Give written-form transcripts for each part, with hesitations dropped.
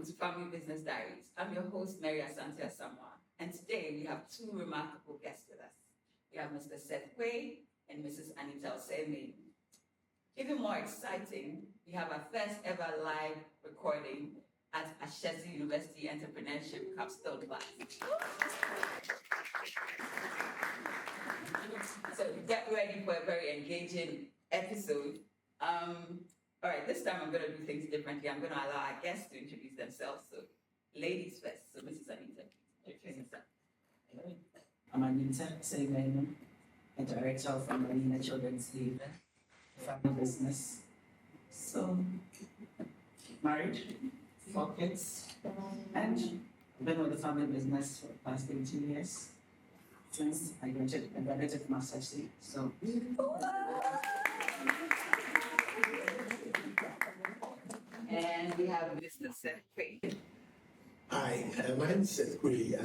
welcome to Family Business Diaries. I'm your host, Mary Asante Asamoah, and today we have two remarkable guests with us. We have Mr. Seth Quaye and Mrs. Anita Osei-Manu. Even more exciting, we have our first ever live recording at Ashesi University Entrepreneurship Capstone class. So get ready for a very engaging episode. All right, this time I'm going to do things differently. I'm going to allow our guests to introduce themselves. So, ladies first. So, Mrs. Anita, introduce yourself. I'm Anita Osei-Manu, a director of Amalena Children's Theatre, family business. So, married, 4 kids, and I've been with the family business for the past 18 years since I graduated from Ashesi. So. And we have Mr. Seth Quaye. Hi, my name is Seth Quaye.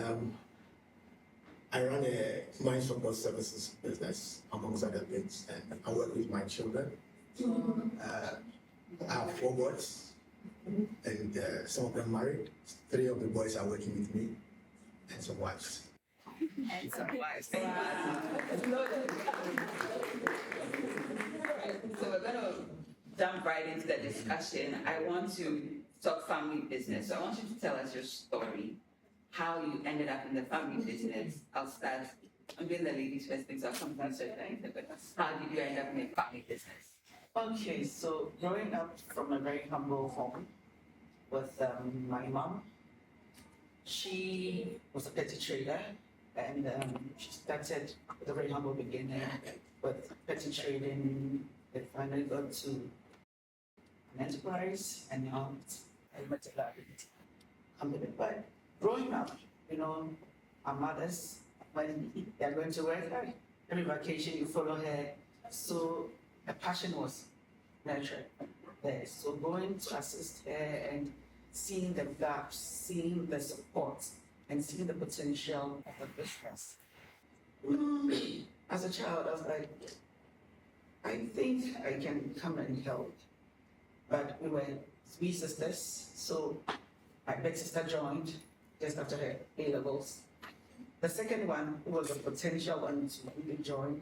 I run a mind support services business, amongst other things, and I work with my children. I have 4 boys, and some of them married. 3 of the boys are working with me, and some wives. And some wives. So we're going to jump right into the discussion. I want to talk family business. So I want you to tell us your story, how you ended up in the family business. I'll start. I'm doing the ladies first thing, so I'll come to that. But how did you end up in the family business? Okay, so growing up from a very humble home with my mom, she was a petty trader, and she started with a very humble beginning with petty trading. It finally got to an enterprise, and now it's a multi-liability company. But growing up, our mothers, when they're going to work, every vacation you follow her. So a passion was nurtured there. So going to assist her and seeing the gaps, seeing the support, and seeing the potential of the business. As a child, I was like, I think I can come and help. But we were 3 sisters, so my big sister joined just after her A-levels. The second one, who was a potential one to really join,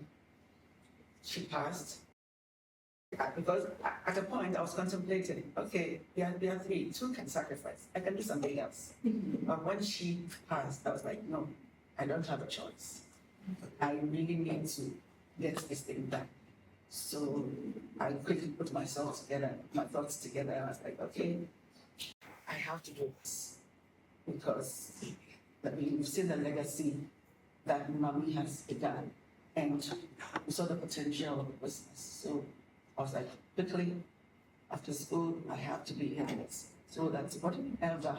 she passed. Because at a point I was contemplating, okay, there are 3, 2 can sacrifice, I can do something else. But when she passed, I was like, no, I don't have a choice. I really need to get this thing done. So I quickly put my thoughts together. I was like, okay, I have to do this. Because we've seen the legacy that Mommy has begun, and we saw the potential of the business. So I was like, quickly, after school, I have to be in this. So that's whatever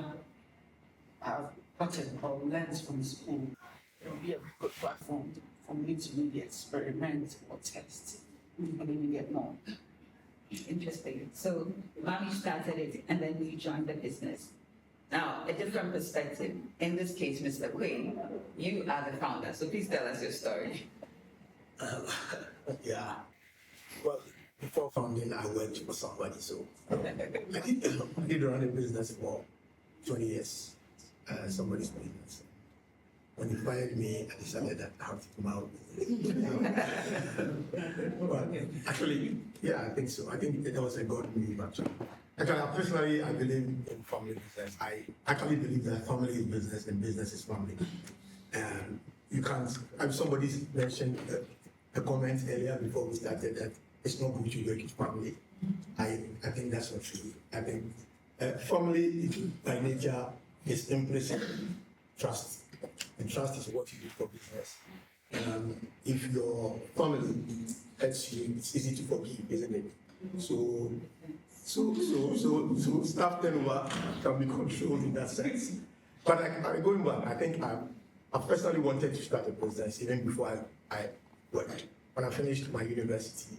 I've gotten or learned from school, it will be a good platform for me to really experiment or test. And then you get more. Interesting. So Mommy started it and then you joined the business. Now, a different perspective. In this case, Mr. Quaye, you are the founder. So please tell us your story. Yeah. Well, before founding, I worked for somebody, so I did run a business for 20 years, somebody's business. When he fired me, I decided that I have to come out. Well, actually, yeah, I think so. I think that was a God move, actually. Personally, I believe in family business. I actually believe that family is business and business is family. You can't, somebody mentioned a comment earlier before we started that it's not good to work with family. I think that's not true. I think family by nature is implicit trust. And trust is what you do for business. If your family hurts you, it's easy to forgive, isn't it? So staff turnover can be controlled in that sense. But going back, I think I personally wanted to start a business even before I worked. When I finished my university,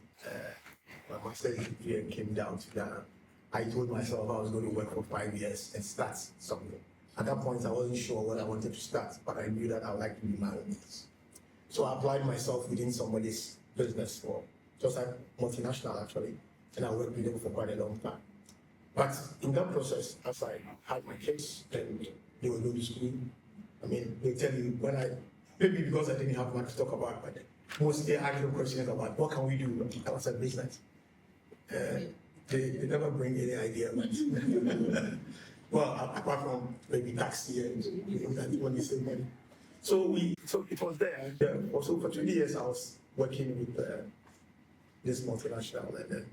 my master's degree and came down to Ghana, I told myself I was going to work for 5 years and start something. At that point, I wasn't sure what I wanted to start, but I knew that I would like to be my own business. So I applied myself within somebody's business, for just like multinational actually, and I worked with them for quite a long time. But in that process, as I had my kids and they were going to school, I mean, they tell you maybe because I didn't have much to talk about, but mostly I ask them questions about what can we do as a business. They never bring any idea, but well, apart from maybe taxi and that when you save money. So it was there. Yeah. Also for 20 years I was working with this multinational, and then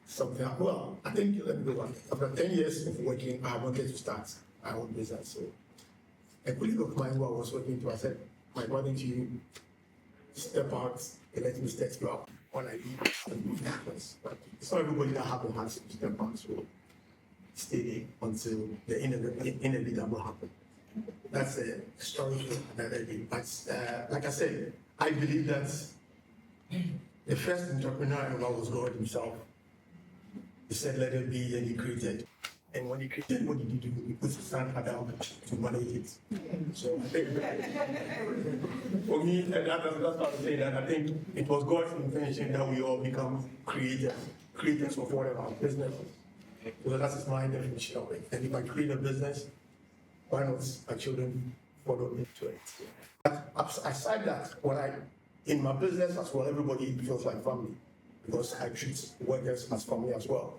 something. Well, I think let me go back. After 10 years of working, I wanted to start my own business. So a colleague of mine who I was working to, I said, why don't you step out and let me step you up when I leave and move that place. But it's not everybody that have the hands to step out, so stay until the inevitable happen. That's a story for another day. But like I said, I believe that the first entrepreneur ever was God himself. He said, let it be, and he created. And when he created, what did he do? He put his son Adam to manage it. So I think, for me, and that's what I'm saying, that I think it was God's intention that we all become creators of whatever business. So that is my definition of it. And if I create a business, why not my children follow me to it? But aside that, in my business as well, everybody feels like family, because I treat workers as family as well.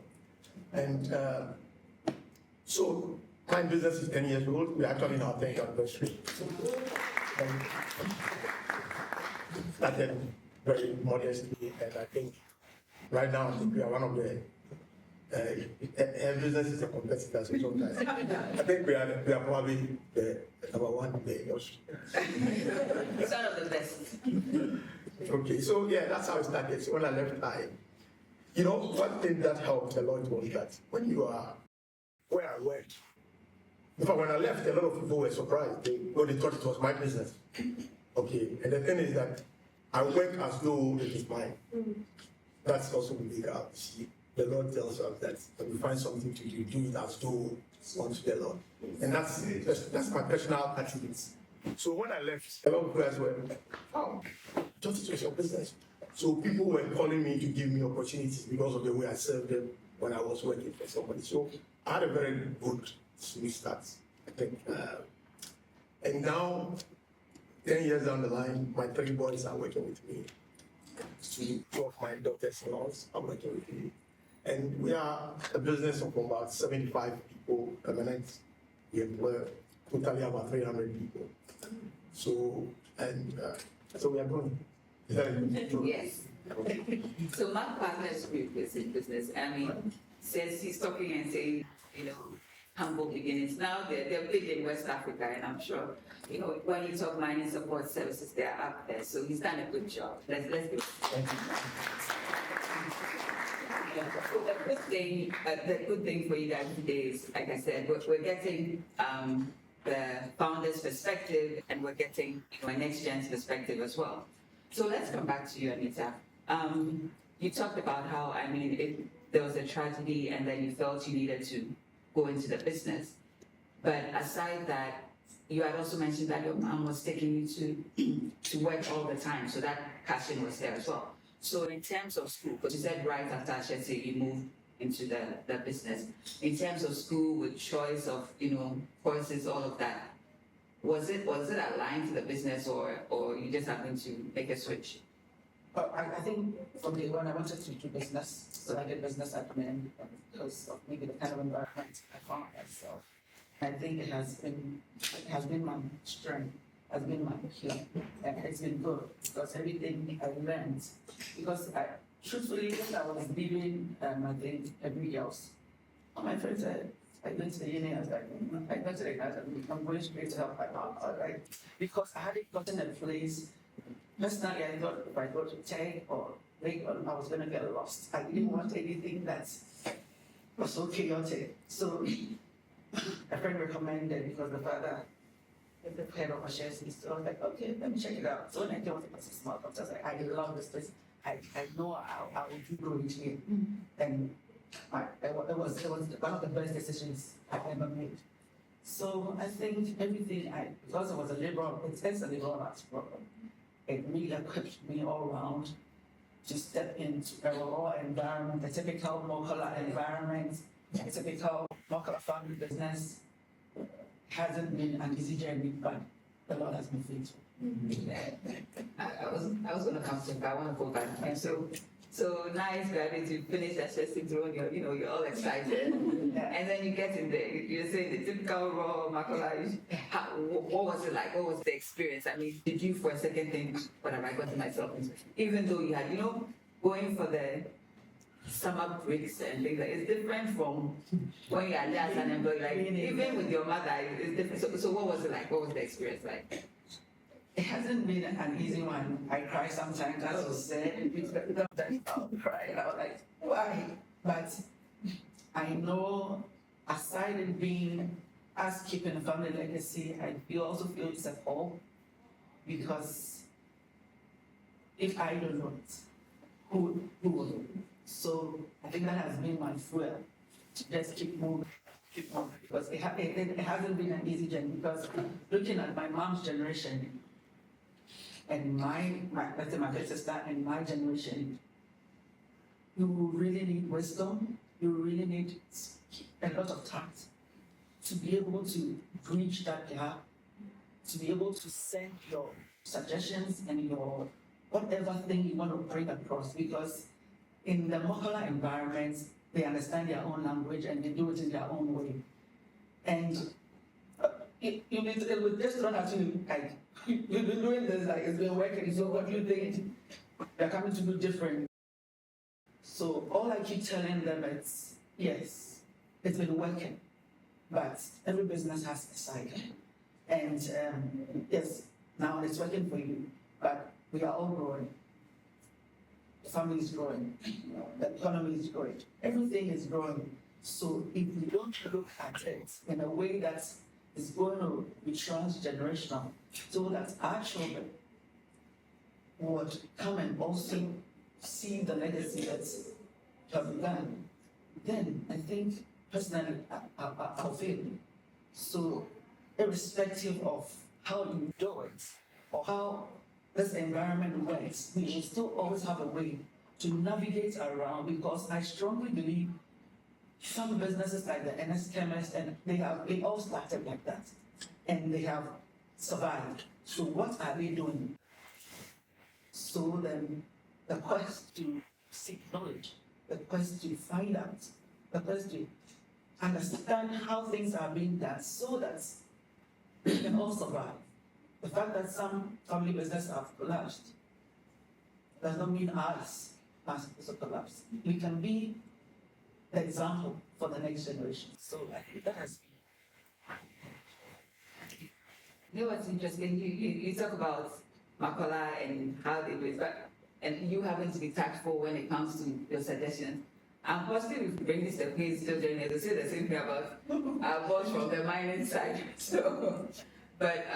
And so my business is 10 years old. We're actually in our 10th anniversary. Started very modestly, and I think right now I think we are one of the business is a competitor, so sometimes I think we are probably the number one in the industry. It's one of the best. Okay, so yeah, that's how it started. So when I left, one thing that helped a lot was that when you are where I worked, in fact, when I left, a lot of people were surprised. They thought it was my business. Okay, and the thing is that I work as though it is mine. That's also illegal. See, the Lord tells us that when you find something to do, do it as though it's unto the Lord. And that's my personal attributes. So when I left, a lot of guys were, oh, just it was your business. So people were calling me to give me opportunities because of the way I served them when I was working for somebody. So I had a very good smooth start, I think. And now, 10 years down the line, my 3 boys are working with me. 2 of my daughters-in-laws are working with me. And we are a business of about 75 people permanent. We employ totally about 300 people. So we are growing. Is that it? Yes. So MacPartners Group is in business. I mean, says he's talking and saying, humble beginnings. Now they're big in West Africa, and I'm sure, when you talk mining support services, they're up there. So he's done a good job. Let's do it. The good thing for you guys today is, like I said, we're getting the founder's perspective, and we're getting a next gen's perspective as well. So let's come back to you, Anita. You talked about how, there was a tragedy, and then you felt you needed to go into the business. But aside that, you had also mentioned that your mom was taking you to work all the time, so that passion was there as well. So in terms of school, because you said right after Ashesi, you moved into the business. In terms of school, with choice of courses, all of that, was it aligned to the business, or you just happened to make a switch? I think from day one I wanted to do business, so I did business admin because of maybe the kind of environment I found myself. I think it has been my strength, has been my key, and it's been good because everything I learned, because truthfully, when I was leaving, I think every else, all my friends said, I went to the uni, I was like, I went to the academy, I'm going straight to help my mom, all right? Because I hadn't gotten a place. Personally, I thought if I go to tech or later on, I was going to get lost. I didn't want anything that was so chaotic. So a friend recommended, because the father is the head of Ashesi, so I was like, okay, let me check it out. So when I came to the 6 months, I was like, I love this place. I know I will do good here. And it was one of the best decisions I've ever made. So I think everything, because I was a liberal, it's a liberal arts program. It really equipped me all around. to step into a raw environment, a typical Mokola environment, a typical Mokola family business, hasn't been an easy journey, but the Lord has been faithful. I was going to come to it, but I want to go back. And so nice, graduate, you finish Ashesi drone, you're all excited. And then you get in there, you're saying the typical raw Makola. What was it like? What was the experience? I mean, did you for a second think, what have I gotten myself into? Even though you had, going for the summer breaks and things like it's different from when you are there as an employee. Like even with your mother, it's different. So what was it like? What was the experience like? It hasn't been an easy one. I cry sometimes, as you said. Sometimes I'll cry. And I was like, why? But I know, aside from being us keeping a family legacy, I also feel it's a call, because if I don't know it, who will? So I think that has been my fuel to just keep moving. Because it hasn't been an easy journey. Because looking at my mom's generation, and my big sister and my generation, you really need wisdom, you really need a lot of tact to be able to bridge that gap, to be able to send your suggestions and your whatever thing you want to bring across, because in the Mokola environment, they understand their own language and they do it in their own way. And it would just don't have to like, you've been doing this, like it's been working, so what do you think they're coming to do different? So all I keep telling them is, yes, it's been working, but every business has a cycle. And yes, now it's working for you, but we are all growing. The family is growing, the economy is growing, everything is growing. So if we don't look at it in a way that is going to be transgenerational, so that our children would come and also see the legacy that's begun, then I think personally I'll fail. So irrespective of how you do it or how this environment works, we will still always have a way to navigate around, because I strongly believe some businesses like the NS Chemist, and they all started like that, and they have survived. So what are they doing? So then the quest to seek knowledge, the quest to find out, the quest to understand how things are being done so that we can all survive. The fact that some family businesses have collapsed does not mean ours has also collapsed. We can be the example for the next generation. So I think that has been. You know what's interesting? You talk about Makola and how they do it, and you having to be tactful when it comes to your suggestions. I'm positive if you bring this to Quay's children, they'll say the same thing about our boss from the mining side. So, but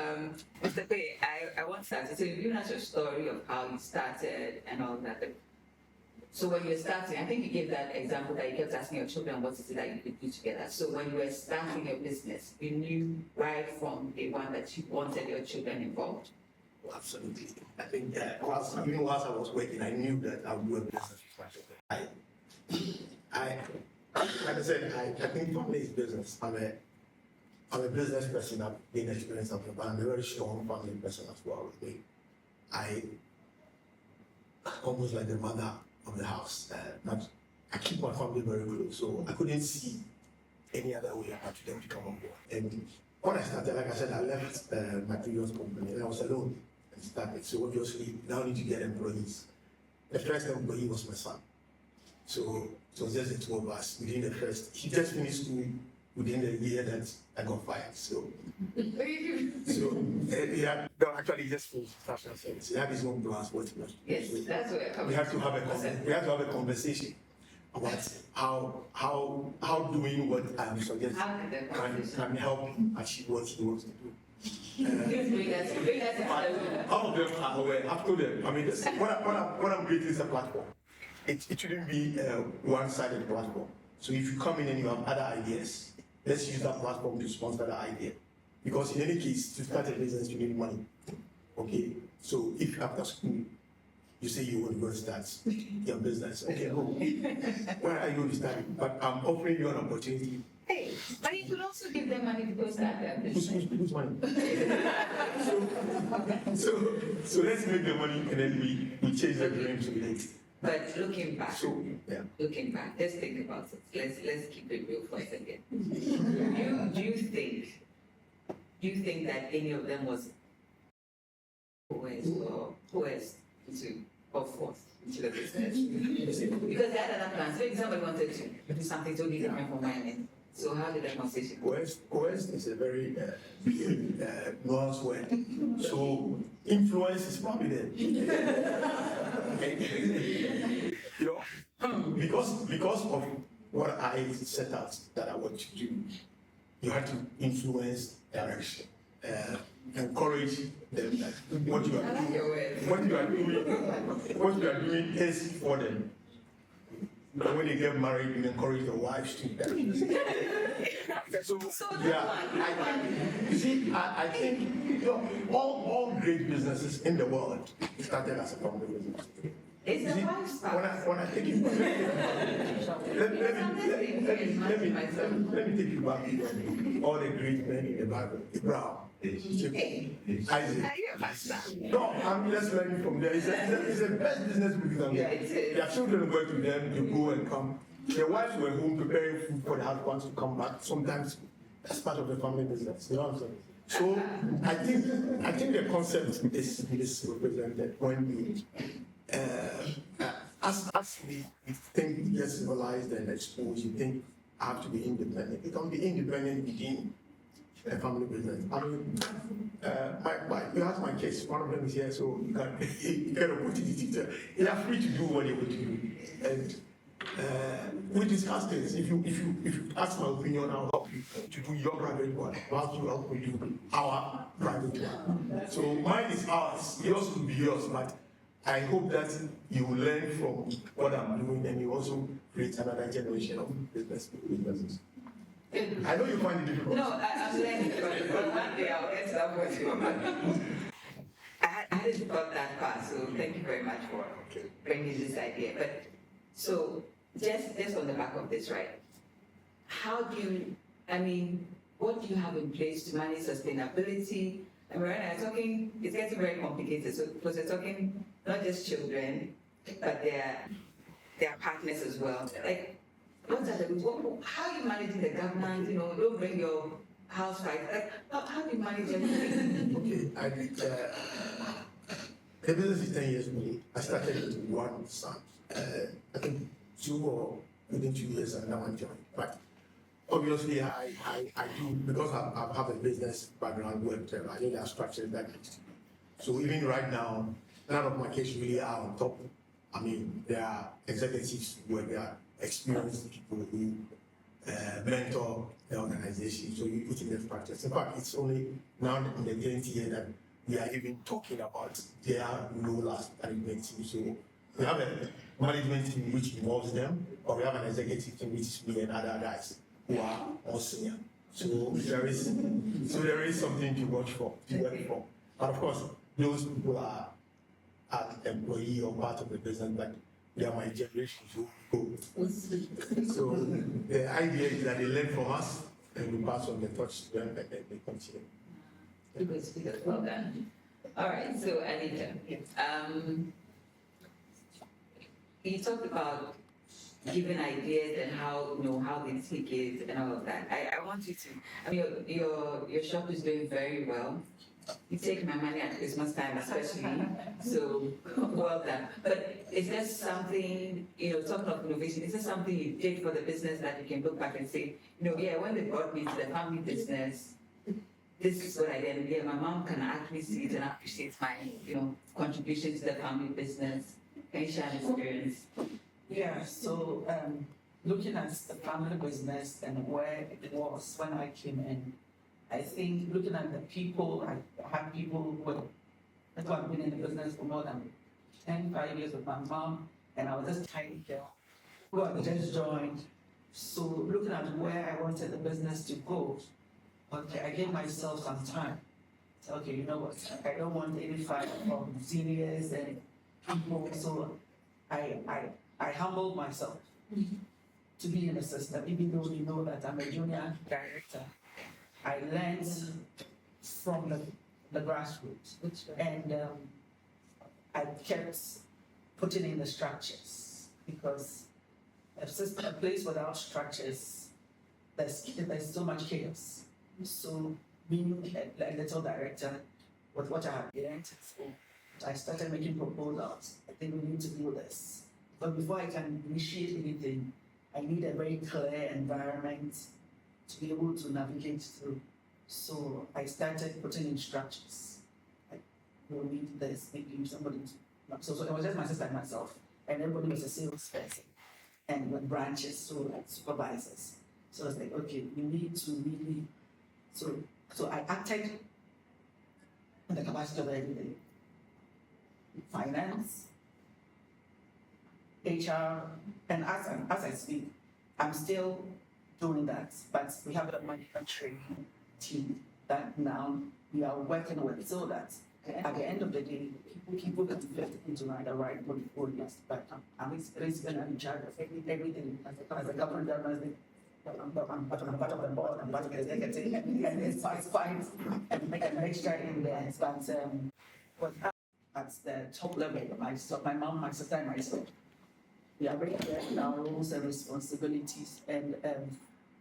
Mr. Quaye, I want to start. So you've given us your story of how you started and all that. So when you were starting, I think you gave that example that you kept asking your children what is it that you could do together. So when you were starting your business, you knew right from day one that you wanted your children involved. Well, absolutely. I think whilst I was working, I knew that I would do a business with my children. Like I said, I think family is business. I'm a business person. I've been experienced something, but I'm a very strong family person as well. I almost like the mother of the house. But I keep my family very close, so I couldn't see any other way apart for them to come on board. And when I started, like I said, I left my previous company and I was alone and started. So obviously, now I need to get employees. The first employee was my son. So it was just the two of us within the first. He just finished school within the year that I got fired. So yeah, no, actually, he just finished national service. He had his own plans. Yes, that's where we have to have a conversation about how doing what I'm suggesting can help him achieve what he wants to do. All of them are aware. I've told them. I mean, what I'm creating is a platform. It shouldn't be a one-sided platform. So if you come in and you have other ideas, let's use that platform to sponsor the idea. Because in any case, to start a business, you need money. Okay? So if after school, you say you want to go and start your business. Okay, go. Where are you going to start? But I'm offering you an opportunity. Hey, but you could also give them money to go start their business. Who's money? so let's make the money and then we chase the dreams with it. But looking back, Looking back, let's think about it. Let's keep it real for a second. Do you think that any of them was coerced into or forced into the business? Because they had other plans. Maybe somebody wanted to do something totally different from mine. So how did that conversation go? Coerced is a very nuanced word. So influence is probably there. Because of what I set out that I want to do, you have to influence direction, encourage them that what you are doing is for them. But when they get married, you encourage the wives to. I think all great businesses in the world started as a family business. It's the wife's part. When I take you back, let me take you back to all the great men in the Bible. Abraham, Isaac. No, I'm just learning from there. It's the best business we can get. Their children work with them, you go and come. Their wives were home preparing food for the husbands to come back. Sometimes that's part of the family business. You know what I'm saying? So I think the concept is represented when we as we think we get civilized and exposed, you think I have to be independent. You can be independent within a family business. I mean, you ask my kids, one of them is here, so you get an opportunity to, they are free to do what they want to do. And we discuss things. If you ask my opinion, I'll help you to do your private one, whilst you help me do our private one. So mine is ours, yours will be yours, but I hope that you will learn from what I'm doing and you also create another generation of businesses. I know you find it difficult. No, I'm learning from it, but one day I'll get to that point. I hadn't thought that far, so thank you very much for bringing this idea. But so just on the back of this, right? What do you have in place to manage sustainability? And we're talking, it's getting very complicated. So because we're talking not just children, but their partners as well. Like, how are you managing the governance? Don't bring your house right. Like, how do you manage everything? Okay, I think the business is 10 years old. I started with one son. I think within 2 years, and now I'm joined. But obviously, I do, because I have a business background where I know there are structures that needs to be. So even right now, none of my kids really are on top. I mean, there are executives where they are experienced people who mentor the organization, so you put in the practice. In fact, it's only now in the 10th year that we are even talking about their role as management team. So we have a management team which involves them, or we have an executive team which is me and other guys who are all senior. So there is something to watch for, to work for. But of course, those people are employee or part of the business, but they are my generation who go. So the idea is that they learn from us and we pass on the torch to them and then they continue. Good. Well done. All right, so Anita, you talked about giving ideas and how they take it and all of that. I want you to, your shop is doing very well. You take my money at Christmas time especially, so well done. But is there something, talking of innovation, is there something you did for the business that you can look back and say, when they brought me to the family business, this is what I did. Yeah, my mom can actually see it and appreciate my, contribution to the family business. Can you share an experience? Yeah, so looking at the family business and where it was when I came in, I think looking at the people, I had people who have been in the business for more than 5 years with my mom, and I was just tiny girl who had just joined. So looking at where I wanted the business to go, I gave myself some time. So, you know what, I don't want any fight from seniors and people. So I humbled myself to be in the system, even though you know that I'm a junior director. I learned from the grassroots, and I kept putting in the structures, because a place without structures, there's so much chaos. So being a little director, with what I have learned in school, I started making proposals. I think we need to do this. But before I can initiate anything, I need a very clear environment to be able to navigate through. So I started putting in structures. Like, we'll need this, maybe somebody. So it was just my sister and myself, and everybody was a salesperson, and with branches, so like supervisors. So I was like, okay, we need to really. So I acted in the capacity of everything: finance, HR, and as I speak, I'm still doing that, but we have a manufacturing team that now we are working with, so that at the end of the day, people can fit into the right portfolios. But I'm basically in charge of everything as a government journalist. I'm part of the board, I'm part of the executive, and it's fine and make an extra in there. But at the top level, my mom, my sister, and myself, we are very clear in our roles and responsibilities, and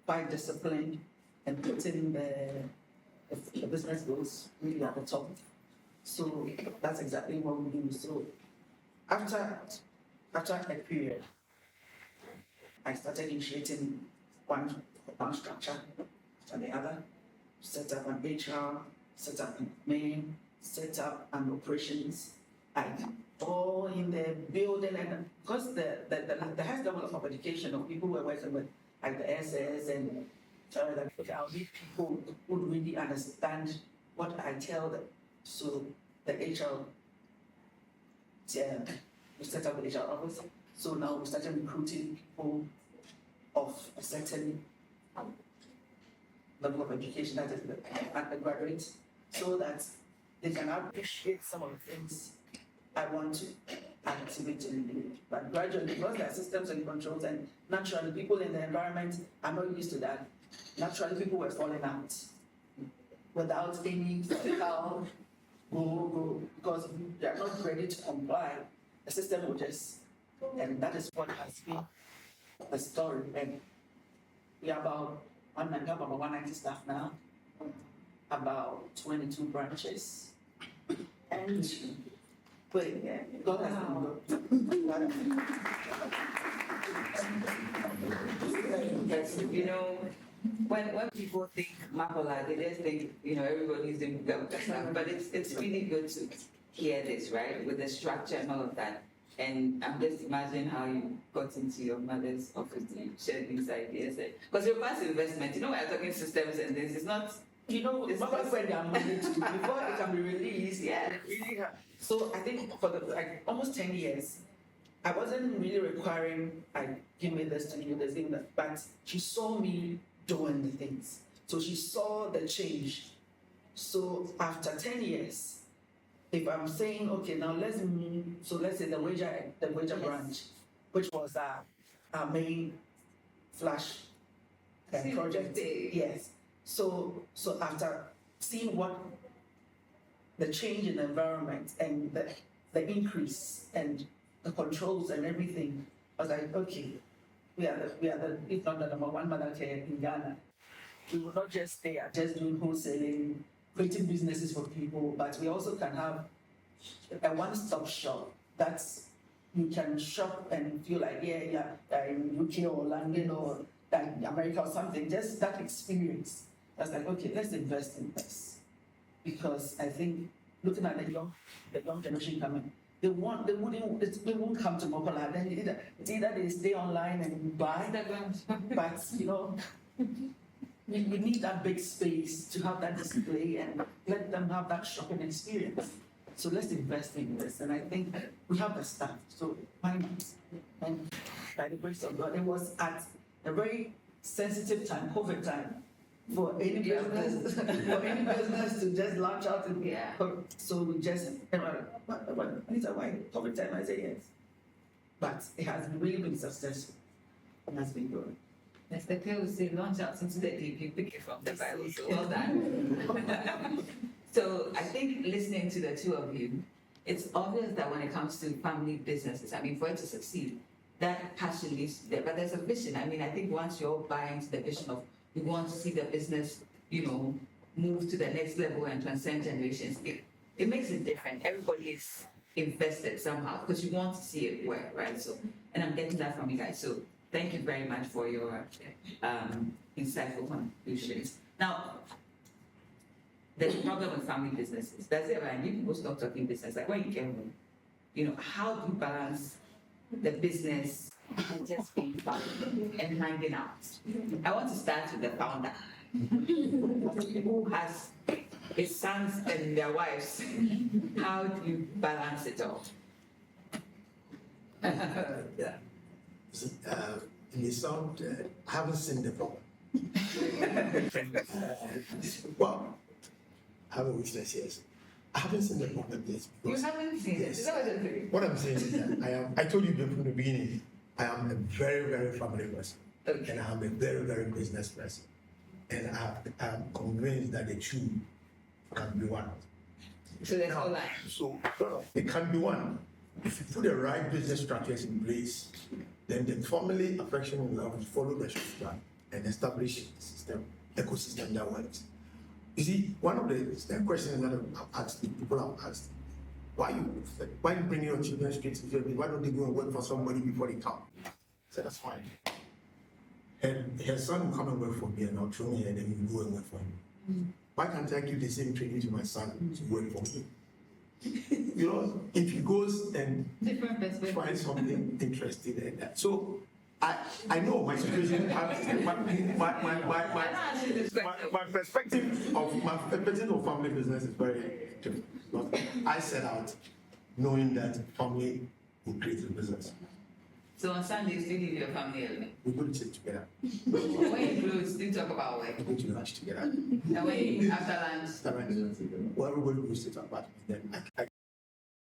quite disciplined, and putting the business goals really at the top. So that's exactly what we do. So after a period, I started initiating one structure after the other, set up an HR, set up an admin, set up an operations, and all in the building. And because the highest level of education of people we're working with, like the SS and I'll need people who really understand what I tell them. So the HR, we set up the HR office. So now we started recruiting people of a certain level of education, that is the undergraduate, so that they can appreciate some of the things I want to activate in the village. But gradually, because there are systems and controls, and naturally people in the environment are not used to that, naturally people were falling out without any physical go, because they are not ready to comply. The system will just, and that is what has been the story. And we are about 190 staff now, about 22 branches, and God has been good. You know, when people think Mapola, they just think, everybody's doing government stuff, but it's really good to hear this, right, with the structure and all of that. And I'm just imagining how you got into your mother's office to share these ideas. Because your past investment, we're talking systems and this, it's not, it's not when they are money to, before it can be released. Yeah, really. So I think for almost 10 years, I wasn't really requiring, give me this to do this, give me that. But she saw me doing the things. So she saw the change. So after 10 years, if I'm saying, okay, now let's say the wager branch, which was our main flash project. Yes. So after seeing what the change in the environment and the increase and the controls and everything, I was like, okay, we are the if not the number one mother care in Ghana. We will not just stay at just doing wholesaling, creating businesses for people, but we also can have a one-stop shop that's you can shop and feel like in UK or London or America or something. Just that experience. I was like, okay, let's invest in this, because I think looking at the young generation coming, they won't come to Mokola. Then either they stay online and buy, but you need that big space to have that display and let them have that shopping experience. So let's invest in this, and I think we have the staff. So and by the grace of God, it was at a very sensitive time, COVID time, for any business to just launch out and so we just Anita, why COVID time? I say yes, but it has really been successful. It has been good. As the Quaye would say, launch out into the deep, you pick it from the Bible. So well done. So I think listening to the two of you, it's obvious that when it comes to family businesses, I mean, for it to succeed, that passion needs to be there. But there's a vision. I mean, I think once you're buying into the vision of you want to see the business, move to the next level and transcend generations, it makes it different. Everybody is invested somehow because you want to see it work, right? So, and I'm getting that from you guys. So thank you very much for your insightful contributions. Now, there's a problem with family businesses. That's it, right? You people stop talking business. Like when you get home, how do you balance the business and just being fun and hanging out? I want to start with the founder who has his sons and their wives. How do you balance it all? Yeah. In the sound, I haven't seen the problem. Well, I have a witness, yes. I haven't seen the problem yet. You haven't seen it? Is that what you're saying? What I'm saying is that I told you from the beginning, I am a very, very family person. Okay. And I am a very, very business person. And I'm convinced that the two can be one. So there's no line. So it can be one. If you put the right business structures in place, then the family affection and love will follow the structure and establish a system, ecosystem that works. You see, one of the questions that I've asked, people have asked, why you bring your children straight to Germany? Why don't they go and work for somebody before they come? I said, that's fine. And her son will come and work for me and I'll train her and then he will go and work for him. Why can't I give the same training to my son to work for me? If he goes and finds something interesting in that. So I know my situation, my perspective of family business is very different. I set out knowing that family will create a business. So on Sundays, do you leave your family element? We go to church together. When you close, do you talk about work? We go to lunch together. And when you, after lunch? Well, everybody goes to talk about me. Then I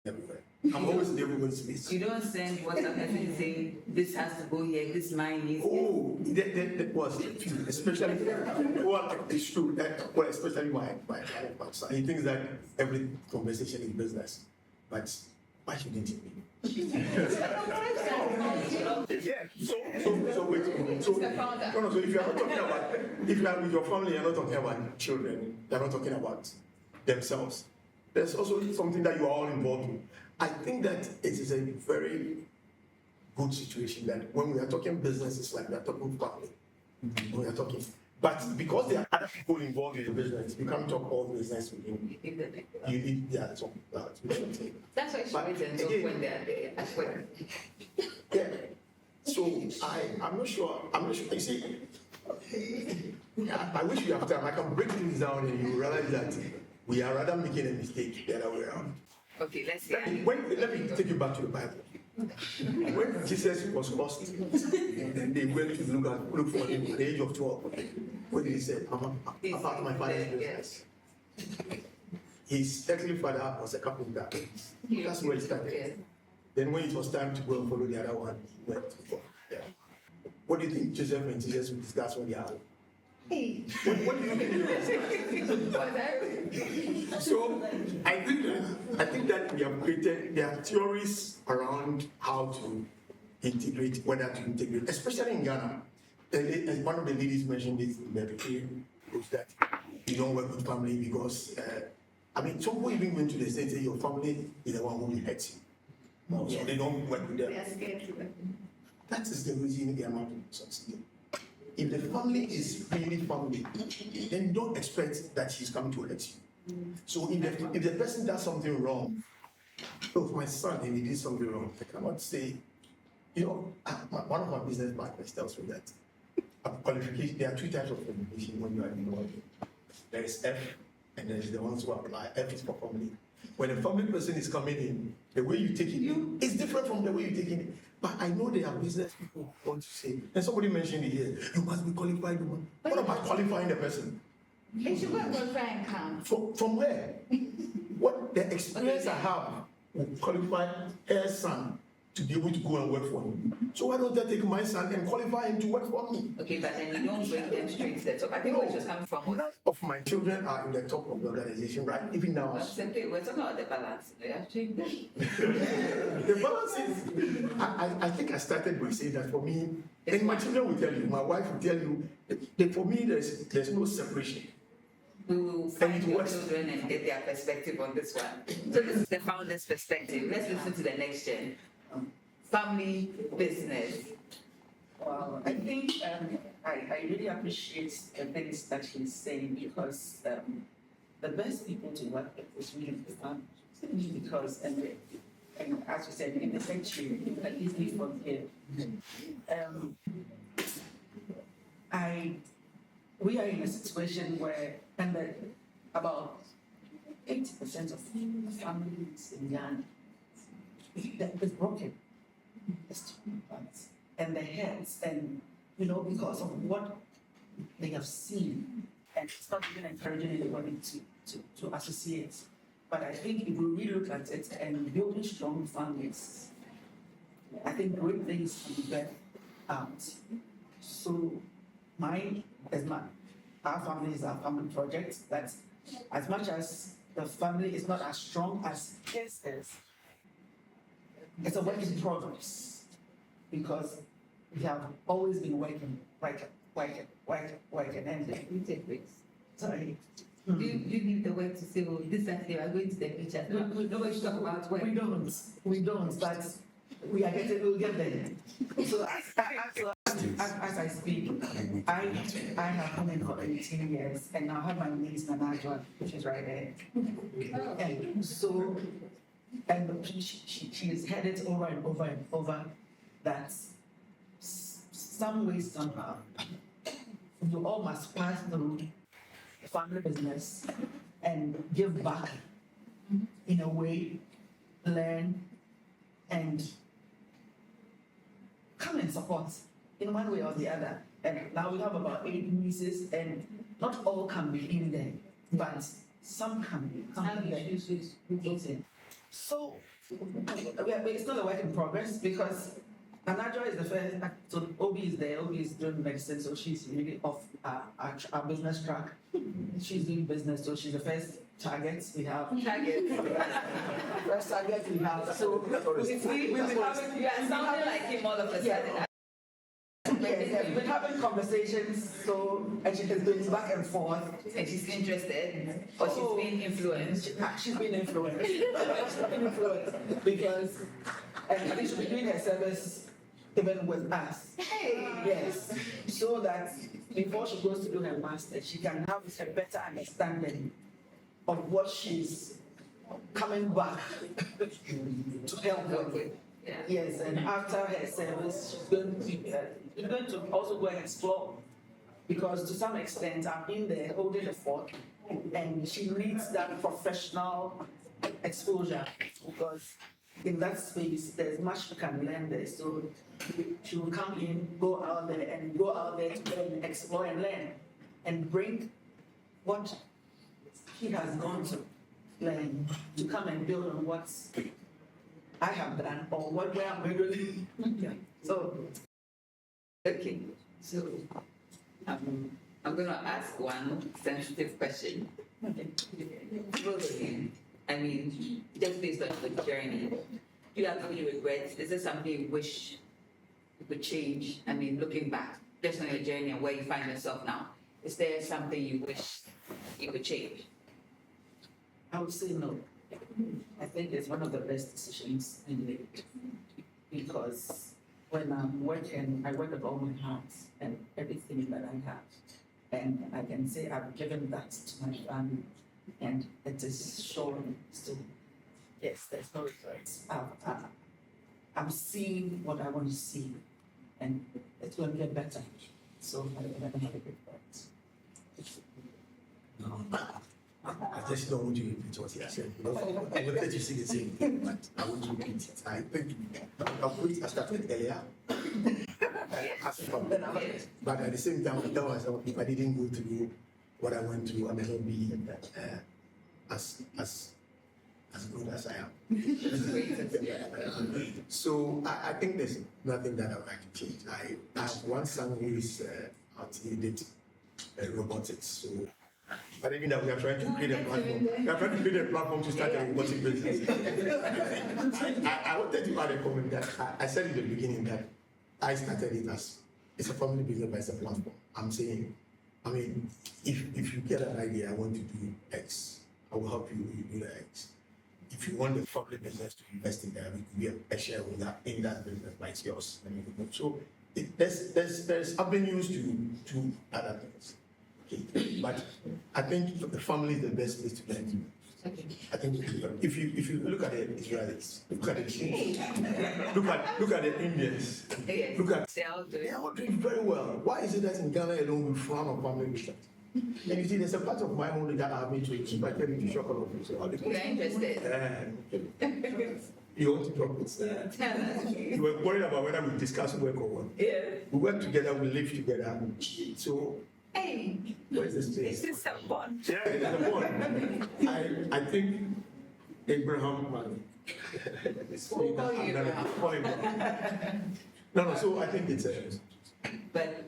everywhere. I'm always in everyone's space. You don't send WhatsApp message saying this has to go here, this mine needs. Oh, that was especially well, it's true. Especially my son. He thinks that every conversation is business, but why shouldn't it be? Yeah. So wait. So if you are not talking about, if you are with your family, you're not talking about children. You're not talking about themselves. There's also something that you are all involved in. I think that it is a very good situation that when we are talking business, it's like we are talking family. When we are talking, but because there are other people involved in the business, you can't talk all business with him. That's why she reasons when they're there as well. Yeah. So I'm not sure. You see, I wish we have time. I can break things down and you realize that we are rather making a mistake the other way around. Okay, let's see. Let me take you back to the Bible. When Jesus was lost, and they went to look for him at the age of 12, what did he say? I'm about my father's business. His earthly father was a carpenter. That's where he started. Then when it was time to go and follow the other one, he went. Yeah. What do you think Joseph and Jesus would discuss when they are? Hey. What do you think? So I think that we have created, there are theories around how to integrate, whether to integrate, especially in Ghana. And one of the ladies mentioned this in the beginning, was that you don't work with family because some people even went to the state and say your family is the one who will hurt you. So they don't work with them. That is the reason they are not succeeding. If the family is really family, then don't expect that he's coming to hurt you. So if the person does something wrong, if my son and he did something wrong, I cannot say, one of my business partners tells me that qualification, there are two types of qualification when you are involved. There is F and there is the ones who apply. F is for family. When a family person is coming in, the way you take it is different from the way you take it. But I know there are business people who want to say, and somebody mentioned it here, you must be qualified. What about about qualifying the person. It should go and try and come. From where? What the experience I have will qualify her son to be able to go and work for him. So why don't I take my son and qualify him to work for me? Okay, but then you don't bring them straight to the top. I think we're just coming from None of my children are in the top of the organization, right? Even now. simply we're talking about the balance. We have to The balance is, I think I started by saying that for me, and my children will tell you, my wife will tell you, that for me there's no separation. we will find your children and get their perspective on this one. So this is the founder's perspective. Let's listen to the next gen. Family business. Well, I think I really appreciate the things that he's saying because the best people to work with is really the family because and as you said in the century you can easily forgive. We are in a situation where about 80% of families in Ghana is broken. It's and the heads and because of what they have seen and it's not even encouraging anybody to associate. But I think if we really look at it and building strong families, I think great things can be birthed out. So our family is our family project. That as much as the family is not as strong as his is, it's a work in progress because we have always been working, and You take breaks. sorry. You leave the work to say, oh, this Saturday we are going to the beach. Nobody should talk about work. We don't, but we'll get there. So as I speak, I have come in for 18 years and now have my niece Nanaja, which is right there. And so, and she is headed over and over and over that some way, somehow, you all must pass through family business and give back in a way, learn, and come and support in one way or the other. And now we have about 8 nieces, and not all can be in there, but some can be. So it's not a work in progress because Anajo is the first, so Obi is there, Obi is doing medicine, so she's really off our business track. She's doing business, so she's the first target we have. First target we have. So You are sounding like him all of a sudden. yes, we've been having conversations, and she has been back and forth. And she's interested, or she's being influenced. She's been influenced. Because I think she's been doing her service even with us. Hey! Yes. So that before she goes to do her master, she can have a better understanding of what she's coming back to help with. Yeah. Yes, and after her service, she's going to also go and explore because to some extent I'm in there holding the fort and she needs that professional exposure because in that space there's much she can learn there. So she will come in, go out there to explore and learn and bring what he has gone to learn to come and build on what I have done or where I'm going. So Okay, so I'm going to ask one sensitive question. Both of you, I mean, just based on the journey, do you have any regrets? Is there something you wish you could change? I mean, looking back, just on your journey and where you find yourself now, is there something you wish you could change? I would say no. I think it's one of the best decisions I made because when I'm working, I work with all my heart and everything that I have. And I can say I've given that to my family and it is showing still. Yes, there's no regrets. I'm seeing what I want to see and it's going to get better. So I don't have a regret. I just don't want you to repeat what he said. I will let you say the same thing, but I want you to repeat it. I think I started earlier. as a family. But at the same time, I tell myself, if I didn't go through what I went through, I may not be as good as I am. So I think there's nothing that I would like to change. I have one son who is did robotics. So, but even that we are trying to create a platform. We are trying to create a platform to start a robotic business. I wanted to add a comment that I said in the beginning that I started it as it's a family business, but it's a platform. I'm saying, I mean, if you get an idea, I want to do X, I will help you do the X. If you want the family business to invest in that, we could be a shareholder in that business like yours. So there's avenues to other things. Okay. But I think the family is the best place to learn. Okay. I think if you look at the Israelis, look at the Jews, look at the Indians, look at they are doing very well. Why is it that in Ghana alone we frown on family business? And you see, there's a part of my own that I have been to keep my telling you shock all of you. So We're interested. You want to talk with you were worried about whether we discuss work or what? Yeah. We work together, we live together. So Hey, where is this place? This is a bond. Yeah, it's a bond. I think Abraham. We'll call you Abraham. No, so I think it's a. But,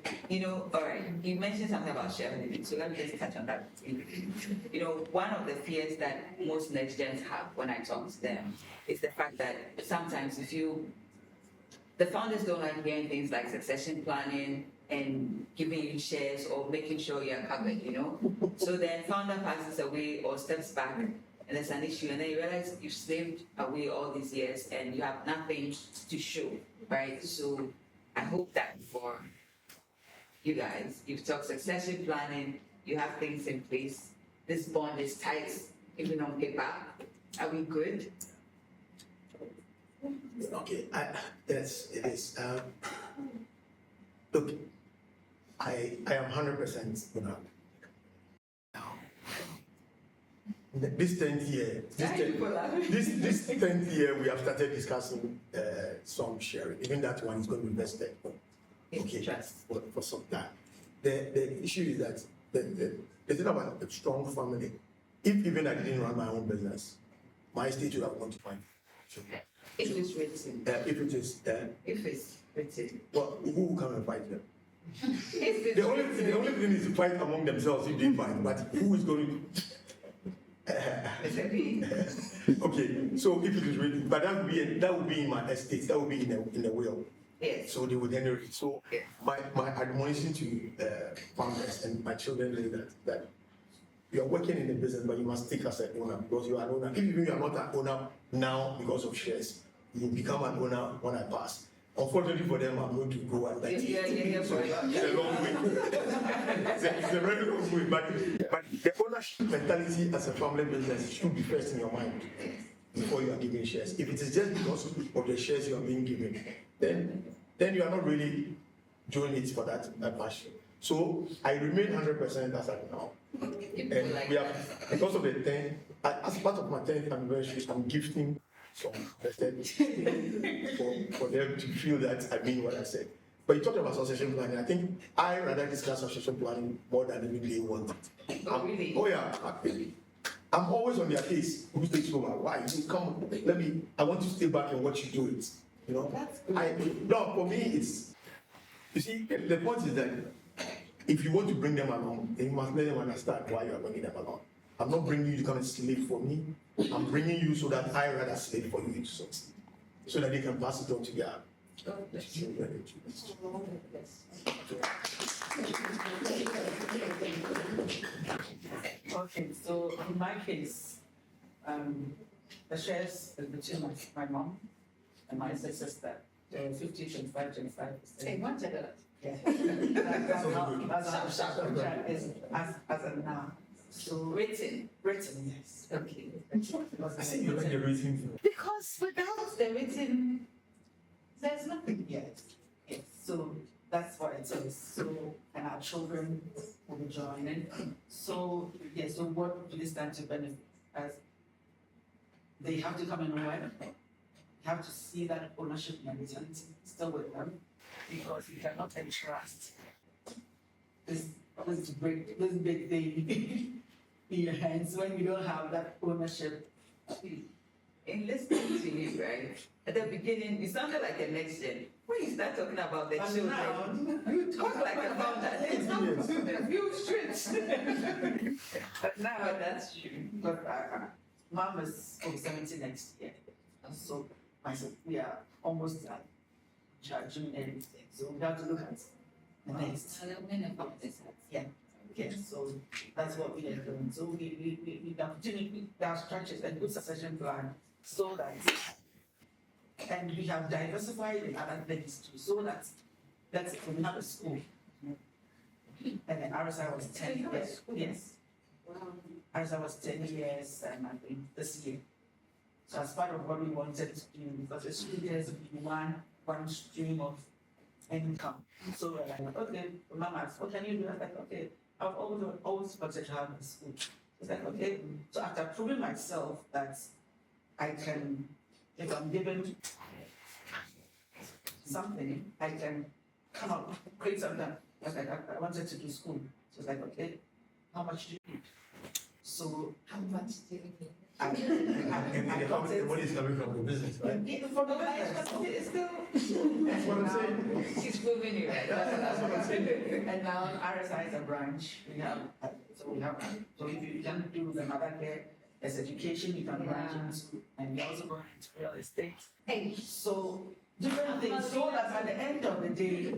all right, you mentioned something about sharing, so let me just touch on that. One of the fears that most next gens have when I talk to them is the fact that sometimes the founders don't like hearing things like succession planning and giving you shares or making sure you're covered, So then founder passes away or steps back and there's an issue and then you realize you've slaved away all these years and you have nothing to show, right? So I hope that for you guys, you've talked succession planning, you have things in place, this bond is tight, even on paper. Are we good? Okay, yes, it is. Look, I am 100% now. This 10th year, this 10th year, we have started discussing some sharing. Even that one is going to be invested. Okay, for some time. The issue is that it's not about a strong family. If even I didn't run my own business, my estate would have gone to find. If it's written. If it's written. Well, who will come and fight them? The only thing is to fight among themselves if they fight, but who is going to? Okay, so if it is written, but that would be in my estate, that would be in the will. Yes. So they would generate. So my admonition to founders and my children is that you are working in the business, but you must take as an owner because you are an owner. If you are not an owner now because of shares, you become an owner when I pass. Unfortunately for them, I'm going to go at 90. So it's a long way. It's a very long way. But the ownership mentality as a family business should be first in your mind before you are giving shares. If it is just because of the shares you are being given, then you are not really doing it for that passion. So I remain 100% as of now. And we have, because of the 10th, as part of my 10th anniversary, I'm gifting some for them to feel that I mean what I said. But you talked about succession planning. I think I rather discuss succession planning more than any day one. Really? Oh yeah, I'm always on their case. Who takes over? Why? Come, I want to stay back and watch you do it. That's good. No, for me, it's, you see, the point is that if you want to bring them along, then you must let them understand why you are bringing them along. I'm not bringing you to come and slave for me. I'm bringing you so that I rather slave for you to succeed, so that they can pass it on to their children. Okay, so in my case, the shares is between my mom and my sister. 50, 25, 25%. hey, one second. Yeah. That's how is as of now. So Written. yes. Okay. I think you like the written. Because without the written, there's nothing yet. Yes. So that's what it is. So, and our children will be joining. So, yes, so what do they stand to benefit? As they have to come and work, you have to see that ownership mentality still with them. because you cannot entrust this big thing in your hands when you don't have that ownership. In listening to you, right, at the beginning, you sounded like a next gen. When you start talking about the And children, now, you talk like a founder. It's not a few streets. but now, But that's true. but mom is 70 next year. And so myself, we are almost at judging everything. So we have to look at the next. Yeah, so that's what we are doing. So we continue our structures and good succession plan so that, and we have diversified in other things too, so that that's it. We have a school. And then RSI was 10 years. Yes. RSI was 10 years, and I think this year. So as part of what we wanted to do, because the students be one stream of income. So we're like, okay, mama asked, what can you do? I was like, okay, I've always wanted to have a school. It's like, okay, so after proving myself that I can, if I'm given something, I can come up, create something. I was like, I wanted to do school. So it's like, okay, how much do you need? So How much do you need? I The got it. money is coming from the business, right? Yeah, for the It's still, That's what I'm saying. she's proving you right. That's what I'm saying. And now RSI is a branch. We have, so if you can do the mother care as education, you can branch into, and you also go into real estate. Hey, So different things, so that at the end of the day,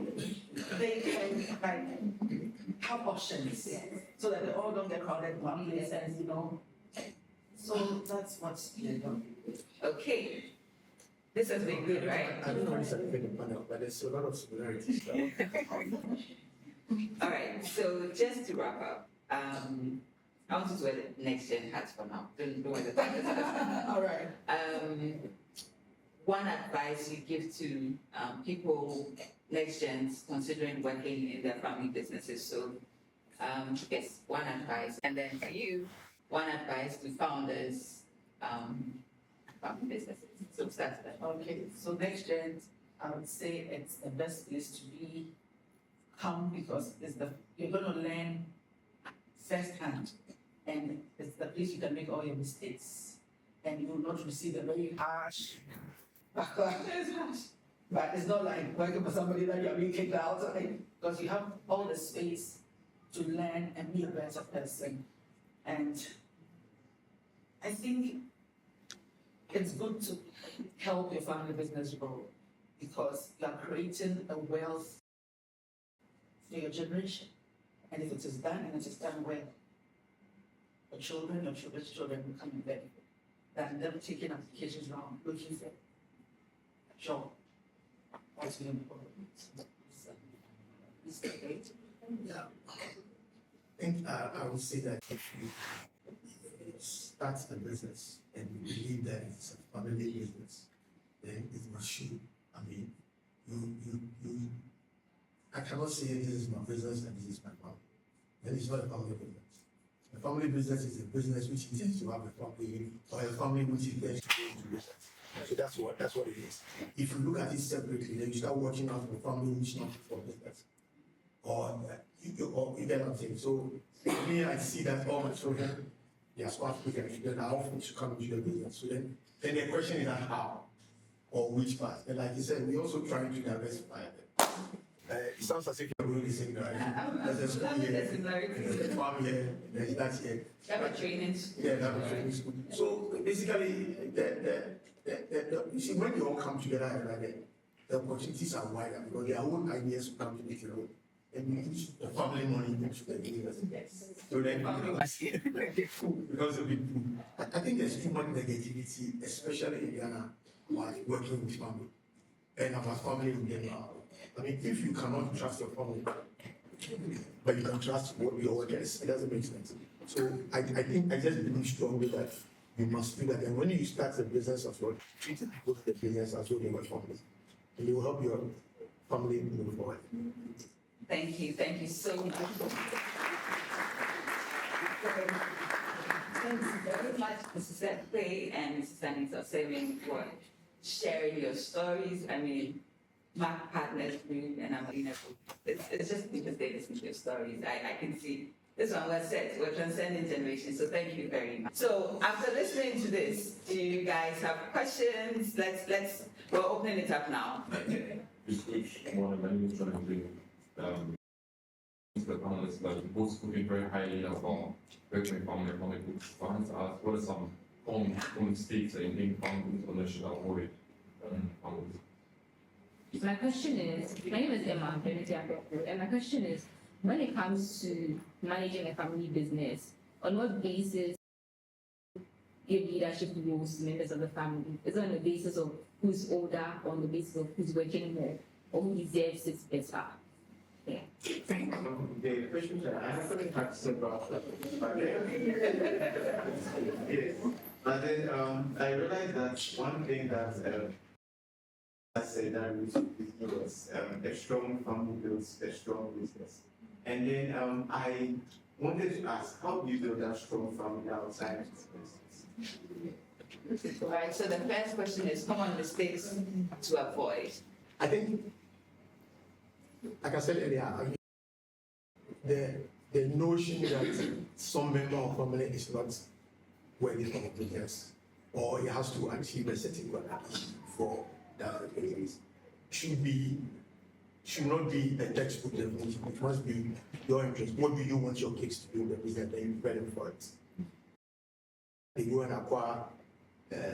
they can like have options. So that they all don't get crowded in one place and, you know. So that's what's, you know. Okay. This has been good, right? I don't know what it's like in the panel, but there's a lot of similarities. All right, so just to wrap up, I want to wear the next gen hat for now. Don't wear the hat. All right. One advice you give to people, next gens, considering working in their family businesses. So, yes, one advice. And then for you, one advice to founders, family businesses. So start that. Okay, so next gen, I would say it's the best place to be. Come because you're gonna learn firsthand, and it's the place you can make all your mistakes, and you will not receive a very harsh backlash. But it's not like working for somebody that you're being kicked out, right? Because you have all the space to learn and be a better person. And I think it's good to help your family business grow because you are creating a wealth for your generation. And if it is done and it is done well, your children's children will come and benefit. Than them taking applications around looking for a job. That's really important. Yeah. I think I would say that if you start a business and you believe that it's a family business, then it must you. I mean, you I cannot say this is my business and this is my family. Then it's not a family business. A family business is a business which intends to have a family or a family which intends to go into business. So that's what it is. If you look at it separately, then you start watching out for a family which is not for business. Or you get what I'm saying. So for me, I see that all my children, they are smart people and then how often to come into the business. So then the question is how or which part. And like you said, we're also trying to diversify it. It sounds as if you're really saying that. There's a school here, there's a farm here, there's that here. Have a training school. Yeah, that was training school. So basically, you see, when you all come together, like, the opportunities are wider because their own ideas will come to make it own. And you use the family money into the business. Yes. So then, because of it, I think there's too much negativity, especially in Ghana, about working with family and about family in general. I mean, if you cannot trust your family, but you can trust what your workers, it doesn't make sense. So I think I just believe strongly that you must do that. And when you start the business of your treat people the business as though they were families, and you will help your family move forward. Thank you so much. Thank you very much, Mrs. Seth Quaye and Mrs. Anita Osei-Manu, for sharing your stories. I mean, MacPartners Group and Amalena Group. It's just interesting listening to your stories. I can see this one was said, we're transcending generations, so thank you very much. So after listening to this, do you guys have questions? We're opening it up now. One of many trying to do the panelists that both speaking very highly about working family groups. I want to ask, what are some common mistakes in family groups that should avoid families? My question is, my name is Emma, and my question is, when it comes to managing a family business, on what basis give leadership roles to members of the family? Is it on the basis of who's older, or on the basis of who's working more, or who deserves it better? Yeah. The question that I actually had to say about that, yes. But then I realized that one thing that I said that was a strong family builds a strong business. And then I wanted to ask, how do you build that strong family outside of this business? All right, so the first question is common mistakes to avoid. I think, like I said earlier, I mean, the notion that some member of family is not worthy for business, or he has to achieve a certain quality for that business, should not be a textbook definition. It must be your interest. What do you want your kids to do in the business? Then you prepare them for it. They go and acquire